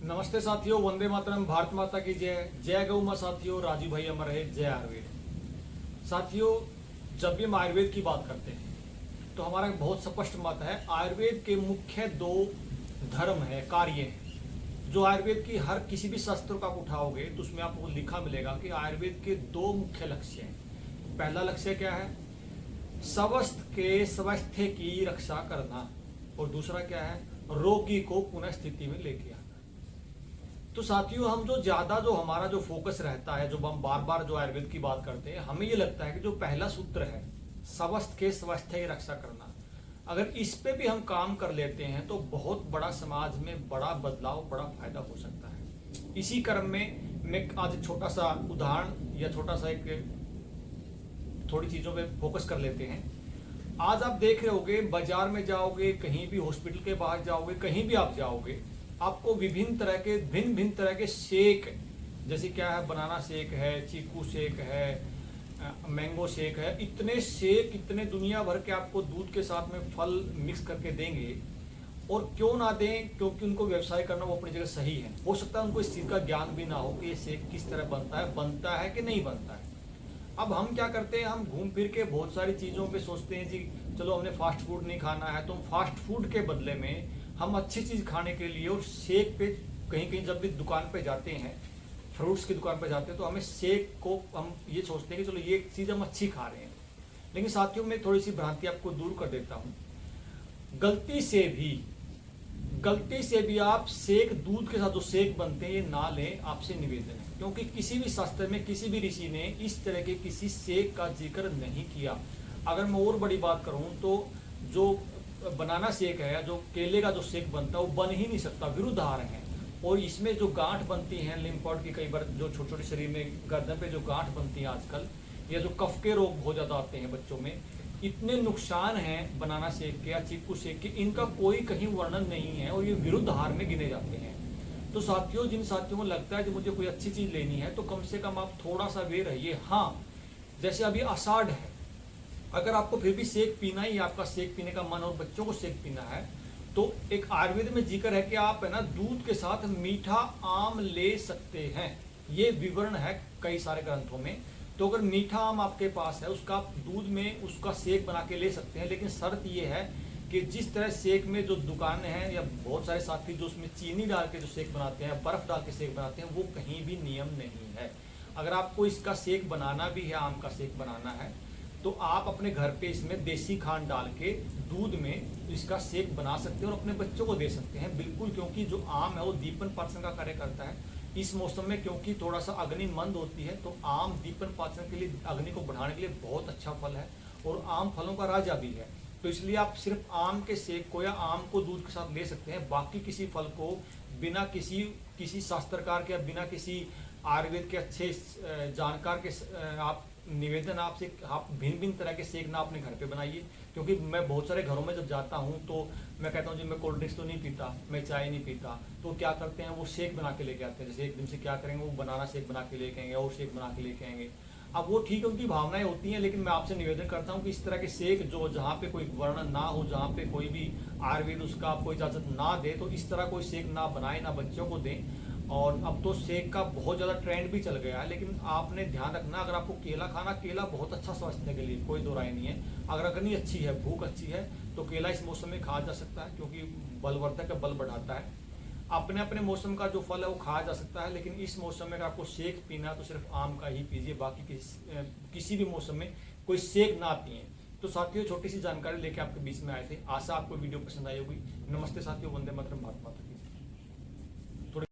नमस्ते साथियों, वंदे मातरम, भारत माता की जय। जय गौ मां साथियों, राजू भाई अमर रहे, जय आयुर्वेद। साथियों, जब भी हम आयुर्वेद की बात करते हैं तो हमारा बहुत स्पष्ट मत है, आयुर्वेद के मुख्य दो धर्म है, कार्य हैं। जो आयुर्वेद की हर किसी भी शास्त्र को आप उठाओगे तो उसमें आपको लिखा मिलेगा कि आयुर्वेद के दो मुख्य लक्ष्य हैं। पहला लक्ष्य क्या है? स्वस्थ के स्वास्थ्य की रक्षा करना। और दूसरा क्या है? रोगी को पुनः स्थिति में लेके आना। तो साथियों, हम जो हमारा जो फोकस रहता है, जो हम बार बार जो आयुर्वेद की बात करते हैं, हमें ये लगता है कि जो पहला सूत्र है, स्वस्थ के स्वास्थ्य की रक्षा करना, अगर इस पे भी हम काम कर लेते हैं तो बहुत बड़ा समाज में बड़ा बदलाव, बड़ा फायदा हो सकता है। इसी क्रम में मैं आज छोटा सा उदाहरण या छोटा सा एक थोड़ी चीजों पे फोकस कर लेते हैं। आज आप देख रहे होगे, बाजार में जाओगे, कहीं भी हॉस्पिटल के बाहर जाओगे, कहीं भी आप जाओगे, आपको भिन्न भिन्न तरह के शेक, जैसे क्या है, बनाना शेक है, चीकू शेक है, मैंगो शेक है, इतने शेक, इतने दुनिया भर के आपको दूध के साथ में फल मिक्स करके देंगे। और क्यों ना दें? क्योंकि उनको व्यवसाय करना वो अपनी जगह सही है। हो सकता है उनको इस चीज का ज्ञान भी ना हो कि ये शेक किस तरह बनता है कि नहीं बनता है। अब हम क्या करते हैं, हम घूम फिर के बहुत सारी चीजों पे सोचते हैं जी, चलो हमने फास्ट फूड नहीं खाना है, तो हम फास्ट फूड के बदले में हम अच्छी चीज खाने के लिए और शेक पे कहीं कहीं जब भी दुकान पे जाते हैं, फ्रूट्स की दुकान पे जाते हैं, तो हमें शेक को हम ये सोचते हैं कि चलो ये चीज हम अच्छी खा रहे हैं। लेकिन साथियों, मैं थोड़ी सी भ्रांति आपको दूर कर देता हूँ। गलती से भी आप शेक, दूध के साथ जो शेक बनते हैं, ये ना लें, आपसे निवेदन है। क्योंकि किसी भी शास्त्र में किसी भी ऋषि ने इस तरह के किसी शेक का जिक्र नहीं किया। अगर मैं और बड़ी बात करूं तो जो बनाना शेक है, जो केले का जो शेक बनता है, वो बन ही नहीं सकता, विरुद्ध आहार है। और इसमें जो गांठ बनती है लिम्फॉइड की, कई बार जो छोटे छोटे शरीर में गर्दन पे जो गांठ बनती है आजकल, या जो कफ के रोग बहुत ज्यादा आते हैं बच्चों में, इतने नुकसान हैं बनाना शेक के या चीकू शेक के, इनका कोई कहीं वर्णन नहीं है और ये विरुद्ध आहार में गिने जाते हैं। तो साथियों, जिन साथियों को लगता है कि मुझे कोई अच्छी चीज लेनी है, तो कम से कम आप थोड़ा सा वे रहिए। हाँ, जैसे अभी आषाढ़ है, अगर आपको फिर भी शेक पीना ही, आपका शेक पीने का मन और बच्चों को शेक पीना है, तो एक आयुर्वेद में जिक्र है कि आप है ना, दूध के साथ मीठा आम ले सकते हैं। ये विवरण है कई सारे ग्रंथों में। तो अगर मीठा आम आपके पास है, उसका आप दूध में उसका शेक बना के ले सकते हैं। लेकिन शर्त ये है कि जिस तरह शेक में जो दुकानें हैं या बहुत सारे साथी जो उसमें चीनी डाल के जो शेक बनाते हैं, बर्फ डाल के शेक बनाते हैं, वो कहीं भी नियम नहीं है। अगर आपको इसका शेक बनाना भी है, आम का शेक बनाना है, तो आप अपने घर पे इसमें देसी खांड डाल के दूध में इसका शेक बना सकते हैं और अपने बच्चों को दे सकते हैं। बिल्कुल, क्योंकि जो आम है वो दीपन पाचन का कार्य करता है। इस मौसम में क्योंकि थोड़ा सा अग्नि मंद होती है, तो आम दीपन पाचन के लिए, अग्नि को बढ़ाने के लिए बहुत अच्छा फल है और आम फलों का राजा भी है। तो इसलिए आप सिर्फ आम के शेक को या आम को दूध के साथ ले सकते हैं। बाकी किसी फल को बिना किसी शास्त्रकार के या बिना किसी आयुर्वेद के अच्छे जानकार के आप निवेदन आपसे, आप भिन्न भिन्न तरह के शेक ना अपने घर पे बनाइए। क्योंकि मैं बहुत सारे घरों में जब जाता हूँ तो मैं कहता हूँ जी, मैं कोल्ड ड्रिंक्स तो नहीं पीता, मैं चाय नहीं पीता, तो क्या करते हैं, वो शेक बना के लेके आते हैं। जैसे एक दिन से क्या करेंगे, वो बनाना शेक बना के लेके आएंगे और शेक बना के लेके आएंगे। अब वो ठीक है, उनकी भावनाएं होती हैं, लेकिन मैं आपसे निवेदन करता हूँ कि इस तरह के शेक जो, जहाँ पे कोई वर्णन ना हो, जहाँ पे कोई भी आयुर्वेद उसका आपको इजाजत ना दे, तो इस तरह कोई शेक ना बनाए, ना बच्चों को दें। और अब तो शेक का बहुत ज़्यादा ट्रेंड भी चल गया है, लेकिन आपने ध्यान रखना, अगर आपको केला खाना, केला बहुत अच्छा स्वास्थ्य के लिए, कोई दो राय नहीं है। अगर अग्नि अच्छी है, भूख अच्छी है, तो केला इस मौसम में खाया जा सकता है, क्योंकि बलवर्धक है, बल बढ़ाता है। अपने अपने मौसम का जो फल है वो खाया जा सकता है, लेकिन इस मौसम में अगर आपको शेक पीना है तो सिर्फ आम का ही पीजिए, बाकी किसी भी मौसम में कोई शेक ना पिए। तो साथियों, छोटी सी जानकारी लेके आपके बीच में आए थे। आशा आपको वीडियो पसंद आई होगी। नमस्ते साथियों, वंदे मातरम, भारत माता की जय।